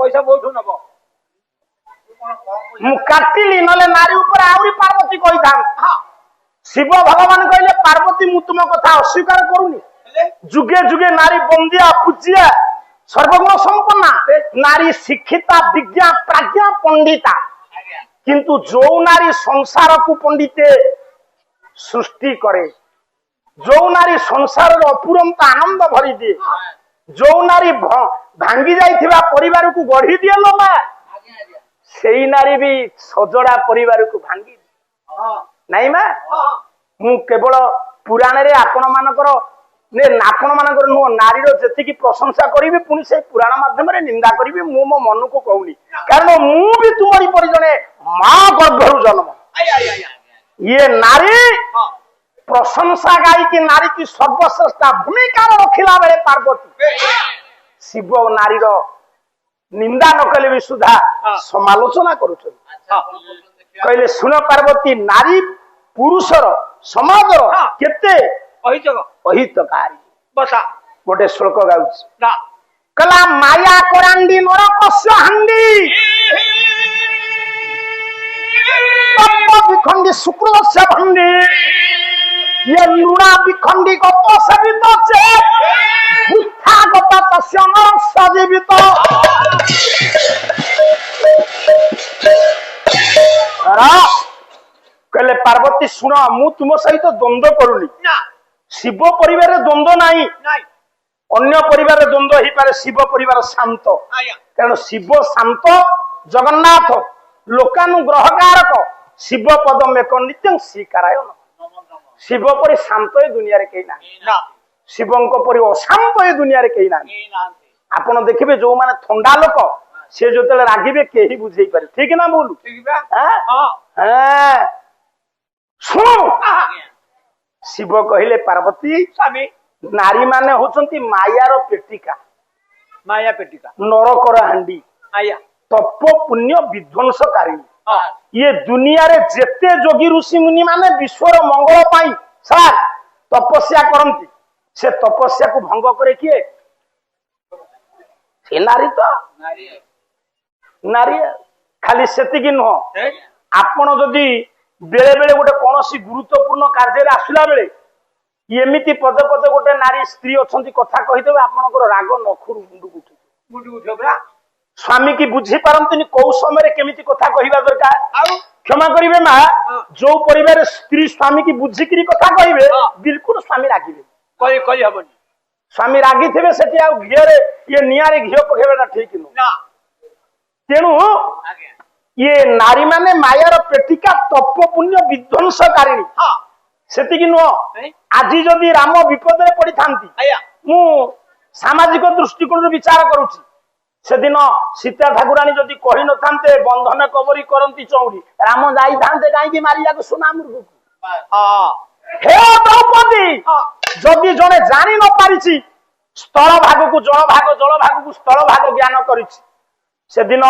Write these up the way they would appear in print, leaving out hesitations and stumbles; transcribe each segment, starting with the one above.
पैसा बोठू नब मु काटिली नले नारी ऊपर आउरी पार्वती कहि था शिव भगवान कहले पार्वती मु तुम कथा अस्वीकार करूनी जुगे जुगे नारी बंदिया पूजिया सर्वगुण संपन्ना नारी शिक्षिता विज्ञा प्राज्ञा पंडिता किंतु जो नारी संसार को पंडिते सृष्टि करे जो नारी संसार अपुरंत आनंद भरी दिए जो नारी भांगी जाइथिबा परिवार को गढ़ी दिए लो मा सेई नारी भी सजड़ा परिवार को भांगी नहीं मा मु केवल पुराण रे आपण मानकर आपण मानकर नुह नारीर जेतिकी प्रशंसा करी पुणी से पुराण माध्यम रे निंदा करी मु मो मन को कहूनी कारण मु भी तुम्हारी परि जने मां गर्भरु जन्म ये नारी प्रशंसा गाई की नारी की सर्वश्रेष्ठ भूमिका रखिला बेले पार्वती शिव नारीर निंदा न कले भी सुधा समालोचना करुछन कहले सुन पार्वती नारी पुरुषर समाजर केते अहितकारी बसा गोटे श्लोक गाउछ कला माया कोरांडी नरकस्य हांडी तप विखंडी शुक्रस्य भंडी ये लुणा विखंडी गत सवित चे बुद्धा गत तस्य नरस्य जीवित कहले पार्वती सुन मु तुम सहित द्वंद्व करूनी शिव परिवार द्वंद्व नहीं अन्य परिवार द्वंद्व ही पारे शिव परिवार शांत कारण शिव शांत जगन्नाथ लोकानुग्रह कारक शिव पद में नित्यं स्वीकाराय शिव परि शांत ए दुनिया रे कहीं ना शिवंक परि अशांत ए दुनिया रे कहीं ना आपण देखिबे जो माने ठंडा लोक से जोतले रागिबे केही बुझेई पारे ठीक ना बोलू हां सुन शिव कहले पार्वती स्वामी नारी माने होचंती मायार पेटिका नरकर हांडी आया तप पुण्य विध्वंसकारी ये दुनिया रे जेते जोगी ऋषि मुनि माने विश्वर मंगल पाई सार तपस्या करंती से तपस्या को भंग करे किए से नारी तो नारी खाली सेतिकी नुह आपण जदि बेले बेले गोटे कौन गुरुत्वपूर्ण कार्य आसला बेले एमती पदे पदे गोटे नारी स्त्री अच्छा कथा कहीदेवे आपंकर राग नखुर मुंडू उठे स्वामी की बुझी पारती कौ समय केमिति कथा कहवा दरकार क्षमा करेंगे माँ जो परिवार स्त्री स्वामी की बुझिकी कथा कहे बिल्कुल स्वामी रागिबे स्वामी रागी थे से घीरे ये निआरे घी पकेबा ठीक नुह तेणु ये नारी माने मायार पेटिका तप पुण्य विध्वंसकारिणी सेतिकी नुह आज जदि राम विपद में पड़ी थांती मु सामाजिक दृष्टिकोण विचार करुछि से दिन सीता ठाकुराणी जदि कहि न थांते बंधन कबरी करंती चौड़ी राम जाई थांते काई मारिया को सुना मृग को हे द्रौपदी जदि जने जानि न पारिछि स्थल भाग को जल भाग को स्थल भाग ज्ञान करिछि से दिन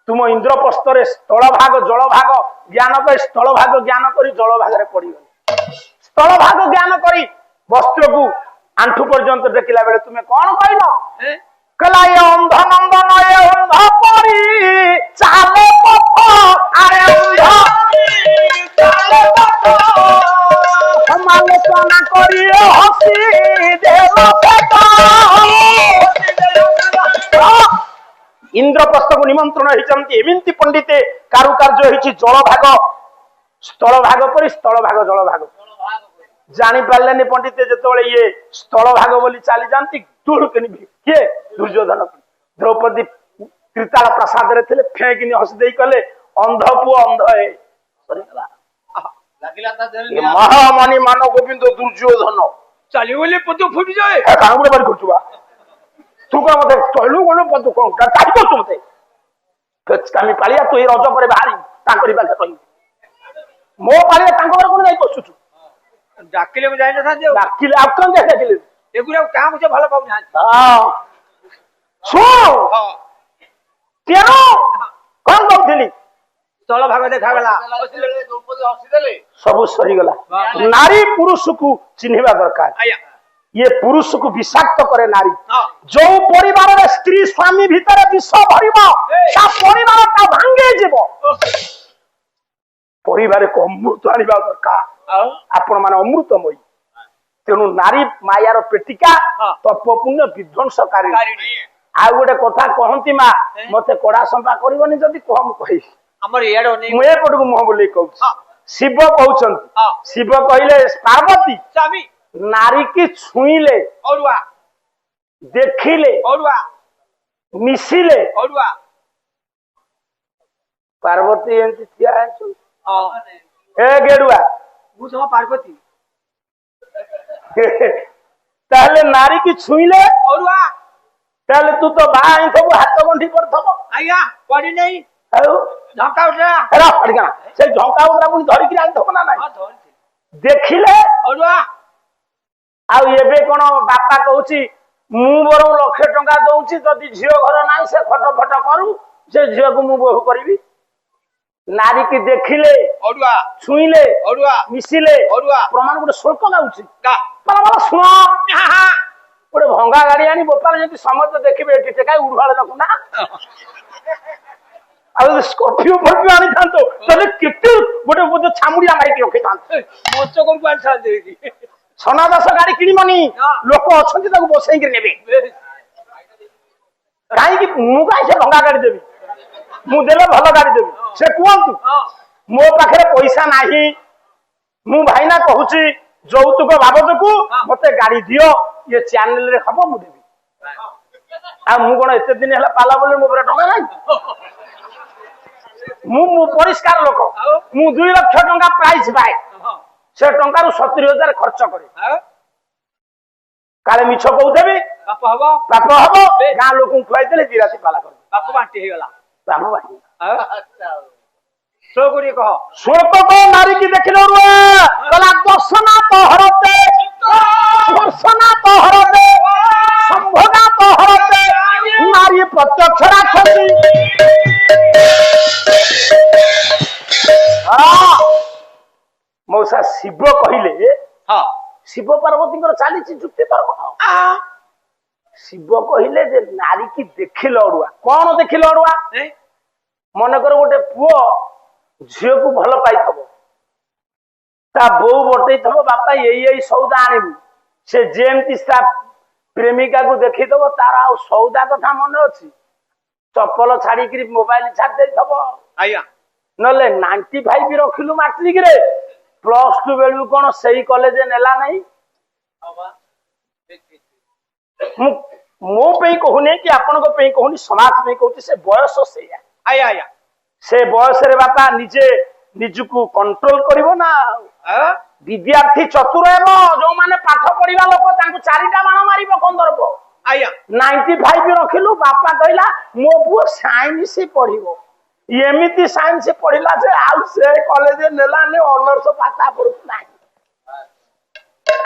तुम इंद्रप्रस्थ रे स्थल भाग जल भाग ज्ञान कर स्थल भाग ज्ञान करी जल भाग रे पड़ी स्थल भाग ज्ञान करी वस्त्र को आंठू पर्यंत देखला बेले तुम्हें कौन कहल कला ये अंध नंदन ये अंध परी चाले पथ अरे अंध चाले पथ समालोचना करी हसी देव पेट इंद्रप्रस्थ को निमंत्रण होती एमती पंडिते कारुकार्य होती जल भाग स्थल भाग पर स्थल भाग जल भाग जानी पारे पंडिते जो ये स्थल भाग बोली चली जाती किए दुर्योधन द्रौपदी त्रिताल प्रसाद रे थे फेंकिनी हसी कले अंध पुओ अंध महामानी मान गोविंद दुर्योधन चली पद फुट जाए बारी कर तू कौन मत कहलु कौन पद कौन काट कर मत कमी पालिया तू रज पर बाहरी कह मो पालिया कौन जाई पशु डाकिले जाए ना डाकिले आप कौन डाकिले एगुरा क्या मुझे भल पाऊ ना हां सुन तेरो कौन कहथली स्थल भाग देखा गला सब सरी गला नारी पुरुष को चिन्हवा दरकार ये पुरुष को विषाक्त करे नारी हाँ। जो परिवार में स्त्री स्वामी भीतर विष भरिब परिवार ता भांगे जीव परिवार को अमृत आनिबा दरकार आपण माने अमृतमयी तेणु नारी मायार पेटिका हाँ। तपपुण्य विध्वंसकारी कारिणी आ गोटे कथा कहती मा मते कड़ा संपा करबनी जदि कम कहि हमर इयाड ओनी मुए पडको मुह बोली कहू हाँ। शिव कहउछंती हाँ। शिव कहिले पार्वती स्वामी नारी की छुईले औरवा देखिले औरवा मिसिले औरवा पार्वती एंती थिया है हां ए गेडुआ मु सम पार्वती ताहले नारी की छुईले औरवा ताहले तू तो भाई सब हाथ गंठी करथबो आया पड़ी नहीं आउ झका उठा एरा पड़गा से झंका उरा पुनी धरि कि आनथबो ना हां नाही धरती देखिले औरवा आउ एबे कोन बापा कहूची मु बरम लक्ष टंका दउची जदि झियो घर नाही से फट फट करू से झियो को मु बहु करबी नारी की देखिले औरवा छुईले औरवा मिसिले औरवा प्रमाण गोटे शुल्क गाउची का बाला बाला सुनो हां गोटे भंगा गाड़ी आनी बोपाल जदि समस्त देखिबे एठी टेकाई उड़वाले रखु ना आ स्कॉर्पियो फॉर्पियो आनी थांतो तले केते गोटे गोटे छामुड़िया मारी के रखि थांतो मोचो को पान छाल देगी सोना दास गाड़ी किनिमनी हाँ। लोक अछंती ताको बसई के नेबे काई कि मु काई से भंगा गाड़ी देबी मु देले भलो गाड़ी देबी से कुहंतु हां मो पाखरे पैसा नाही मु भाईना कहूची যৌতুক বাবদକୁ মতে গাড়ি দিও ये चैनल रे खबो मु देबी आ मु कोन एते दिन हला पाला बोले मो पर टंका नाही मु परिष्कार लोक मु 2 लाख टंका प्राइस पाए से टंका रु 70,000 खर्च करे काले मिछ कहू देबी बाप हबो पाप हबो गां लोक खुआई देले दिराती पाला कर बाप बांटी हे गला पाप बाटी अच्छा सो गुरी कह शोक को नारी की देखिलो रुआ कला दर्शना तो हरते दर्शना तो हरते संभोगा तो हरते नारी प्रत्यक्ष राक्षसी मौसा शिव कहिले हां शिव पार्वती चली जुक्ति तर्क शिव कहिले जे नारी की देखिल अड़ुआ कौन देखिल अड़ुआ मन कर गोटे पुओ झील को भल पाई ता बो बटई थब बापा यही सौदा आनबू से जेमती प्रेमिका को देखी दब तार आ सौदा कथा मन अच्छी चप्पल छाड़ी मोबाइल छाड़ी आया नले 95 रखिलु मैट्रिक रे +2 बेलू कौन सही कॉलेज नेला नहीं मो पे कहूनी कि आपण कहूनी समाज में कहूँ से बयस से आया आया से बयस रे बापा निजे निजुकु कंट्रोल करिवो ना विद्यार्थी चतुर हेबो जो माने पाठ पढिबा लोक तांकु चारिटा बाण मारिबो कंदरबो आया 95 रखिलु बापा कहला मो पुओ साइंस पढिबो एमिति साइंस पढिला जे आउ से कॉलेज नेला ने ऑनर्स पाता पढु नाही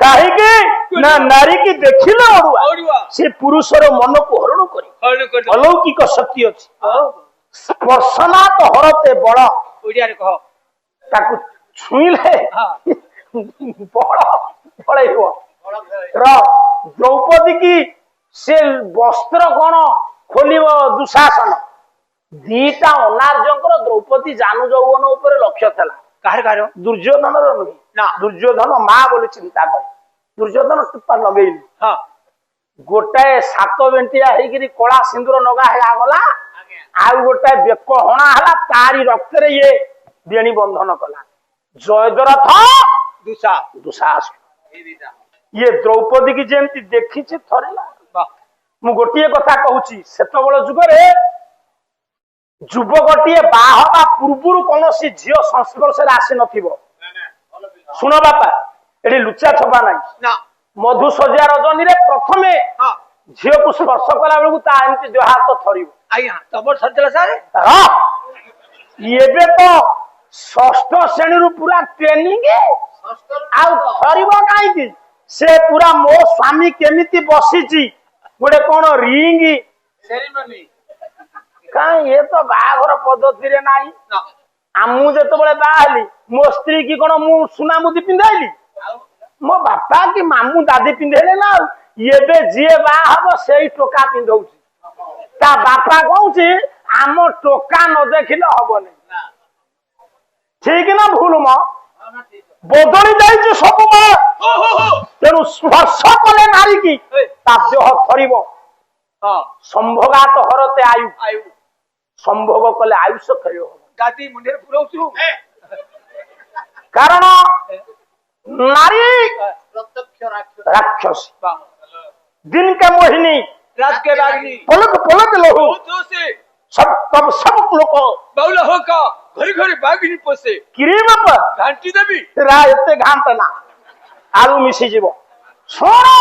काहे कि ना नारी की देखिले अड़ुआ से पुरुषर मन को हरण करी अलौकिक शक्ति अछि स्पर्शना तो हरते बड़ ओडिया रे कह ताकू छुईले बड़ बड़ेइबो र द्रौपदी की से वस्त्र कोन खोलिबो दुशासन दीटा अनार्जंकर द्रौपदी जानू यौवन ऊपर लक्ष्य थला काहे काहे दुर्योधन रो नहीं ना दुर्योधन मां बोली चिंता कर दुर्योधन टुप्पा लगेइली हां गोटाए 7 बेंटिया हेगिरी कोला सिंदूर नगा हेला गला आ गोटाए बेक हणा हला तारी रक्त रे ये बेणी बंधन कला जयद्रथ दुसा दुशास ये द्रौपदी की जेमती देखी छे थरेला वाह मु गोटिए कथा कहूची सेतबेल जुग रे युवकटिए बाहबा पूर्वरु कोनोसी झियो संस्पर्श रे आसी नथिबो सुनो बापा एडी लुचा छबा नाही ना मधु सज्जा रजनी रे प्रथमे हां झियो को स्पर्श कला बेलु ता एमती देह हाथ थरिबो आया तबर सरतला सारे एबे तो षष्ठ श्रेणी रु पूरा ट्रेनिंग आउ थरिबो काई की से पूरा मो स्वामी केमिति बसिची गोटे कोन रिंग सेरेमनी काई ये तो बाघर पद्धति रे नाही ना आमु जेतबेले बाहली मो स्त्री की कोन मु सुना मुदी पिंदाइली ମୋ ବାପା କି ମାମୁଁ ଦାଦି ପିନ୍ଧେଇଲେ ନା ଆଉ ଏବେ ଯିଏ ବାହା ହବ ସେଇ ଟୋକା ପିନ୍ଧଉଛି ତା ବାପା କହୁଛି ଆମ ଟୋକା ନ ଦେଖିଲେ ହବନି ଠିକ ନା ଭୁଲ ମ ବଦଳି ଯାଇଛି ସବୁ ତେଣୁ ସ୍ପର୍ଶ କଲେ ନାରୀ କି ତା ଦେହ ଥରିବ ସମ୍ଭୋଗାତ ହରତେ ଆୟୁ ସମ୍ଭୋଗ କଲେ ଆୟୁଷ କ୍ଷୟ ହବ ଗାଦି ମୁଣ୍ଡରେ ପୁରଉଛୁ କାରଣ नारी प्रत्यक्ष राक्षसी दिन के मोहिनी रात के रागिनी पलक पलक लहू से सब लोग बहुल होका घरी घरी बागिनी पोसे क्रीम पर घंटी देवी एते घांट ना आलू मिसी जीव सुनो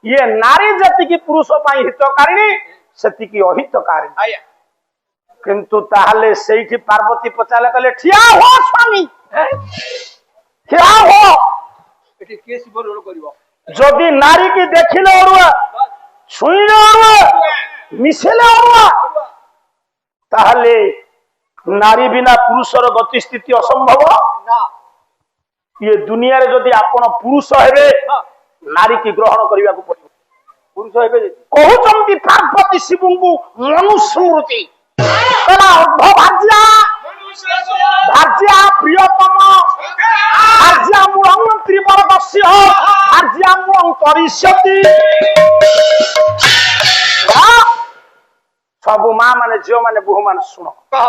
ये नारी जाति की पुरुष पाई हितकारिणी सेति की अहितकारिणी आया किंतु ताहले सेठी पार्वती पचाले कले ठिया हो स्वामी ठिया हो एटी केस बोल करिवो जदि नारी की देखिले अरुआ छुईले अरुआ मिसेले अरुआ ताहले नारी बिना पुरुषर गति स्थिति असंभव ना ये दुनिया रे जदि आपण पुरुष हेबे नारी की ग्रहण करिवा को पड़िबो पुरुष हेबे कहउचंती पार्वती शिवंगु मनुस्मृति कला भाज्या भाज्या प्रियतम भाज्या मूलम त्रिवरदस्य भाज्या मूलम तरिष्यति सब मां माने झियो माने बहु माने सुनो कह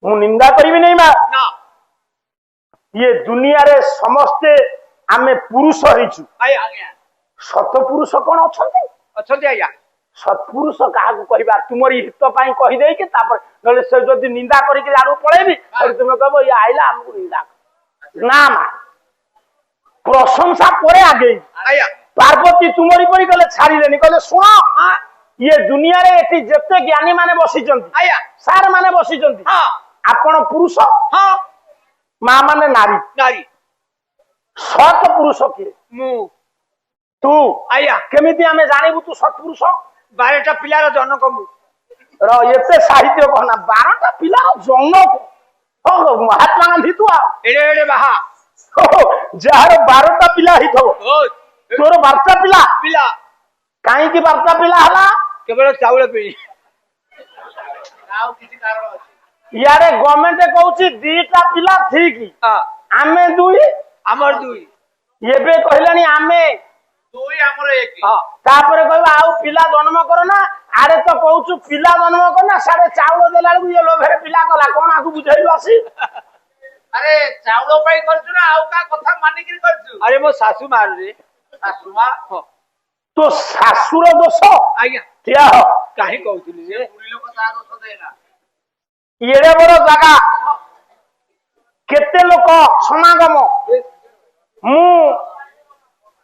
मु निंदा करिबि नै मां ना ये दुनिया रे समस्ते आमे पुरुष होइछु आया सत पुरुष कोन अछंती अछंती आया सत्पुरुष क्या कहवा तुमरी हित पाई कही दे कि नले से जदि निंदा करके आड़ू पड़ेबी और तुम कह ये आइला हमको निंदा ना मा प्रशंसा परे आगे आया पार्वती तुमरी परी गले छाड़िलेनी कहले सुनो ये दुनिया रे एठी जत्ते ज्ञानी माने बसिचंती आया सार माने बसिचंती हां आपण पुरुष हां मां माने नारी नारी सत पुरुष किए मु तू आया केमिति हमें जानिबु तू सत्पुरुष 12टा पिलार जनक मु र एते साहित्य कहना 12टा पिलार जनक हो महात्मा गांधी तू एडे एडे बाहा जार 12टा पिला हिथो ओ तोर 12टा पिला पिला काई की 12टा पिला हला केवल चावल पे आउ किसी कारण अछि यारे गवर्नमेंट कहउची 2टा पिला ठीक हां आमे दुई हमर दुई एबे कहलानी आमे दुई हमर एक हां तापरे कहबा आउ पिला जन्म करो ना आरे तो कहउचु पिला जन्म कर ना सारे चावल देला ये लोभरे पिला कला कोन आकु बुझाइलु आसी अरे चावल पाई करछु ना आउ का कथा मानि कि करछु अरे मो सासू मार रे सासुमा तो सासुर दोष आज्ञा क्या हो काहे कहउतली रे पुरी लोक ता दोष देला एड़े बड़ जगह केते लोक समागम मु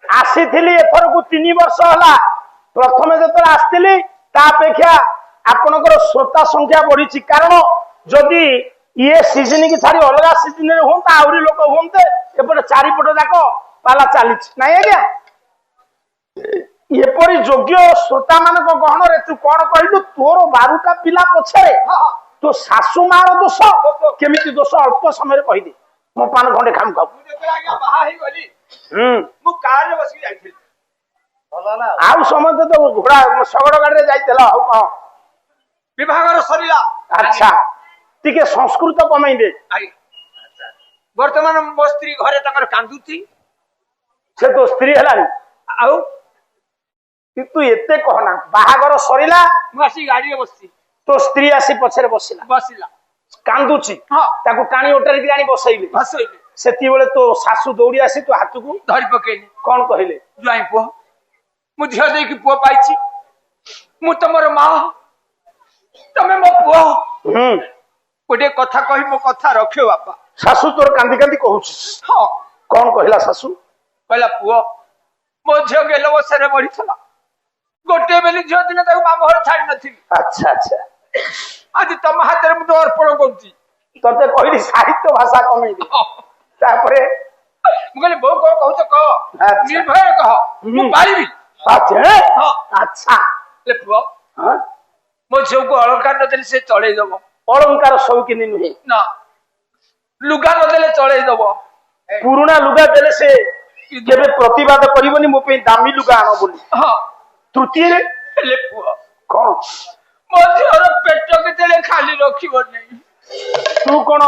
आसीथिली एथर को 3 वर्ष हला प्रथमे जतरा आस्तिली ता अपेक्षा आपनकर श्रोता संख्या बढ़ी कारण जदि ये सीजन की छाड़ी अलग सीजन रे होंता आउरी लोक होंते एपटे चारिपट जाक पाला चली नहीं आज्ञा एपरी योग्य श्रोता मान गहन रे तू कौन कहलु तोर 12टा पिला पछे तो सासु मार दोष केमिति दोष अल्प समय रे कहि दे मो पान घंडे खाम खाऊ मु जेते आज्ञा बाहा हे गली मु कार रे बसी जाइथिल भलो ना आउ समय तो घोड़ा सगड़ गाड़ी रे जाइतला हो कह विभागर सरीला अच्छा टिके संस्कृत कमाई दे आइ वर्तमान मो स्त्री घरे तकर कांदुती से तो स्त्री हलानी आउ किंतु एते कहना बाहागर सरीला मासी गाड़ी रे बसती तो स्त्री आसी पछरे बसिला बसिला कांदुची हां ताकू टाणी ओटारी की आनी बसैले बसइले सेती बेले तो सासू दौड़ी आसी तो हाथ को धरि पकेली कौन कहले जुआई पुआ मु झियो दे की पुआ पाइची मु तमर मां तमे मो पुआ गोटे कथा कहि मो कथा रखियो बापा सासू तोर कांदी कांदी कहूछ हां कौन कहला सासू कहला पुआ मो झियो गेलो बसरे बढी थला गोटे बेली झियो दिन ताको मां घर छाड़ी नथिली अच्छा अच्छा आज तम हाथ रे मु अर्पण करती तते कहली साहित्य भाषा कमाई दे तापरे मु कहले बो को कहू तो कह अच्छा। निर्भय कह मु पारिबी अच्छा हां अच्छा ले पुआ हां मो झियो को अलंकार न देले से चढ़े दबो अलंकार शौकीनी नुहे ना लुगा न देले चढ़े दबो पुराना लुगा देले से କେବେ ପ୍ରତିବାଦ କରିବନି ମୋ ପାଇଁ ଦାମୀ ଲୁଗା ଆଣ ବୋଲି। ହଁ ତୃତୀୟରେ ହେଲେ ପୁଅ କଣ ମୋ ଝିଅର ପେଟ କେତେବେଳେ ଖାଲି ରଖିବ ନାହିଁ। ତୁ କଣ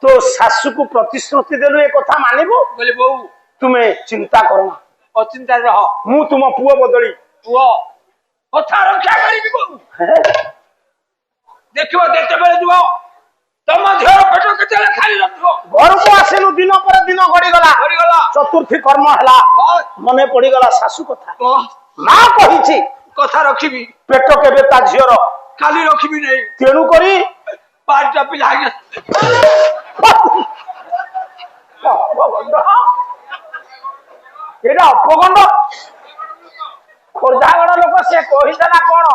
ତୋ ଶାଶୁକୁ ପ୍ରତିଶ୍ରୁତି ଦେଲୁ ଏ କଥା ମାନିବୁ? କହିଲେ ବୋଉ ତୁମେ ଚିନ୍ତା କରନା, ଅଚିନ୍ତାରେ ରହ। ମୁଁ ତୁମ ପୁଅ ବଦଳି ପୁଅ କଥା ରକ୍ଷା କରିବି ବୋଉ। ଦେଖିବ ଯେତେବେଳେ ଯିବ ତମ ଝିଅର ପେଟ କେତେବେଳେ ଖାଲି ରଖିବ। ଘରକୁ ଆସିଲୁ, ଦିନ ପରେ ଦିନ ଗଡିଗଲା, ସରିଗଲା। ଚତୁର୍ଥୀ କର୍ମ ହେଲା, ବସ୍, ମନେ ପଡିଗଲା ଶାଶୁ କଥା। ବସ୍, ମା କହିଛି କଥା ରଖିବି, ପେଟ କେବେ ତା ଝିଅର, ଖାଲି ରଖିବି ନାହିଁ। ତେଣୁ କରି 5ଟା ପିଲା ଆଜ୍ଞା ଏଇଟା ଅପଗଣ୍ଡ। ଖୋର୍ଦ୍ଧାଗଡ ଲୋକ ସେ କହିଥିଲା କଣ,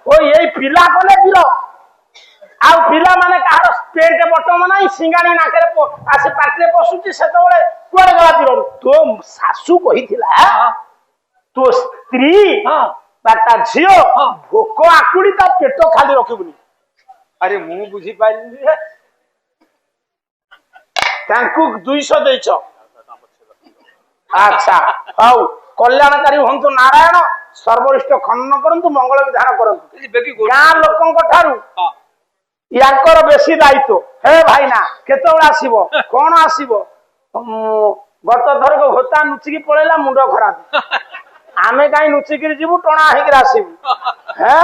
ଓ ଏଇ ପିଲା କଲେ ପିଲ, ଆଉ ପିଲାମାନେ କାହାର ପେଣ୍ଟ ବଟମ ନାହିଁ, ସିଙ୍ଗାଣି ନାକରେ ଆସି ପାଟିରେ ପଶୁଛି, ସେତେବେଳେ କୁଆଡେ ଗଲା ପିଲରୁ? ତୋ ଶାଶୁ କହିଥିଲା ତୋ ସ୍ତ୍ରୀ ବା ତା ଝିଅ ଭୋକ ଆକୁଡି ତା ପେଟ ଖାଲି ରଖିବୁନି। ଆରେ ମୁଁ ବୁଝିପାରିଲି। ତାଙ୍କୁ 200 ଦେଇଛ। ଆଚ୍ଛା ହଉ, କଲ୍ୟାଣକାରୀ ହୁଅନ୍ତୁ ନାରାୟଣ, ସର୍ବରିଷ୍ଟ ଖନନ କରନ୍ତୁ, ମଙ୍ଗଳ ବିଧାନ କରନ୍ତୁ। ଗାଁ ଲୋକଙ୍କ ଠାରୁ ୟାଙ୍କର ବେଶୀ ଦାୟିତ୍ୱ। ହେ ଭାଇନା କେତେବେଳେ ଆସିବ, କଣ ଆସିବ? ଗତ ଥରକ ଘୋତା ନୁଚିକି ପଳେଇଲା, ମୁଣ୍ଡ ଖରାପ। ଆମେ କାହିଁ ନୁଚିକିରି ଯିବୁ, ଟଣା ହେଇକିରି ଆସିବୁ। ହେ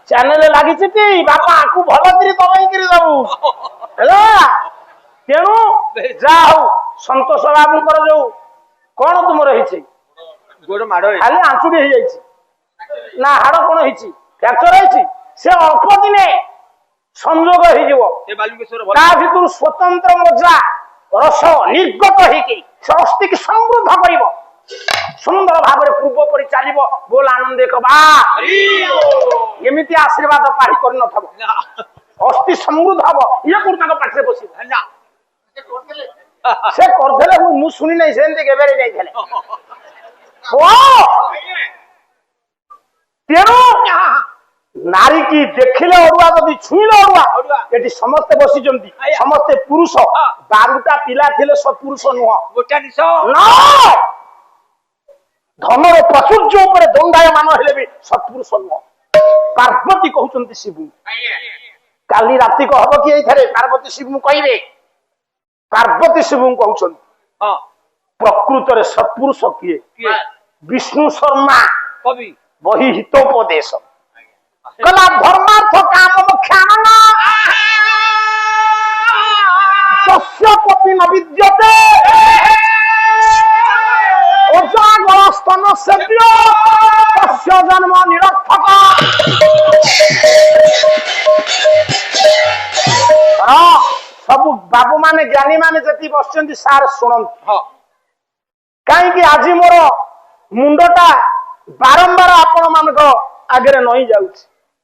ଚ୍ୟାନେଲ ଲାଗିଛି କି ବାପା ଆକୁ ଭଲ କରି ଦବାଇକିରି ଦବୁ ହେଲା। ତେଣୁ ଯାହା ହଉ, ସନ୍ତୋଷ ବାବୁଙ୍କର ଯୋଉ କଣ ତୁମର ହେଇଛି, ଗୋଡ ମାଡ ଖାଲି ଆଞ୍ଚୁଡ଼ି ହେଇଯାଇଛି ନା ହାଡ କଣ ହେଇଛି, ଫ୍ରାକ୍ଚର ହେଇଛି, ସେ ଅଳ୍ପ ଦିନେ ସଂଯୋଗ ହେଇଯିବ। ତା ଭିତରୁ ସ୍ୱତନ୍ତ୍ର ମଜା ରସ ନିର୍ଗତ ହେଇକି ସେ ଅସ୍ଥିକି ସମୃଦ୍ଧ କରିବ, ସୁନ୍ଦର ଭାବରେ ପୂର୍ବ ପରି ଚାଲିବ। ବୋଲ ଆନନ୍ଦ ବା ଏମିତି ଆଶୀର୍ବାଦ ପାଢି କରିନଥିବ, ଅସ୍ଥି ସମୃଦ୍ଧ ହବ। ଇଏ କୋଉଠି ତାଙ୍କ ପାଖରେ ବସିବ, ସେ କରିଦେଲେ ମୁଁ ଶୁଣି ନାହିଁ, ସେମିତି କେବେ ଯାଇଥିଲେ। ତେଣୁ ନାରୀ କି ଦେଖିଲେ ଅଡୁଆ, ଯଦି ଛୁଇଁଲେ ଅଡୁଆ। ଏଠି ସମସ୍ତେ ବସିଛନ୍ତି, ସମସ୍ତେ ପୁରୁଷ। 12ଟା ପିଲା ଥିଲେ ସତ୍ପୁରୁଷ ନୁହଁ, ଧନର ପ୍ରାଚୁର୍ଯ୍ୟ ଉପରେ ଦଣ୍ଡାୟମାନ ହେଲେ ବି ସତ୍ପୁରୁଷ ନୁହଁ। ପାର୍ବତୀ କହୁଛନ୍ତି ଶିବୁ, କାଲି ରାତିକ ହବ କି ଏଇଠାରେ ପାର୍ବତୀ ଶିବୁ କହିବେ। ପାର୍ବତୀ ଶିବୁ କହୁଛନ୍ତି ପ୍ରକୃତରେ ସତ୍ପୁରୁଷ କିଏ? ବିଷ୍ଣୁ ଶର୍ମା କବି ବହି ହିତୋପଦେଶ କଲା, ଧର୍ମାର୍ଥ କାମ ମୋକ୍ଷାନନ ଯସ୍ୟ କୋପି ନ ବିଦ୍ୟତେ ଅଜାଗଳ ସ୍ତନ ସେବ୍ୟ ତସ୍ୟ ଜନ୍ମ ନିରର୍ଥକ। ସବୁ ବାବୁ ମାନେ, ଜ୍ଞାନୀ ମାନେ ଯେତିକି ବସିଛନ୍ତି ସାର୍ ଶୁଣନ୍ତୁ। କାହିଁକି ଆଜି ମୋର ମୁଣ୍ଡଟା ବାରମ୍ବାର ଆପଣ ମାନଙ୍କ ଆଗରେ ନଇଁ ଯାଉଛି।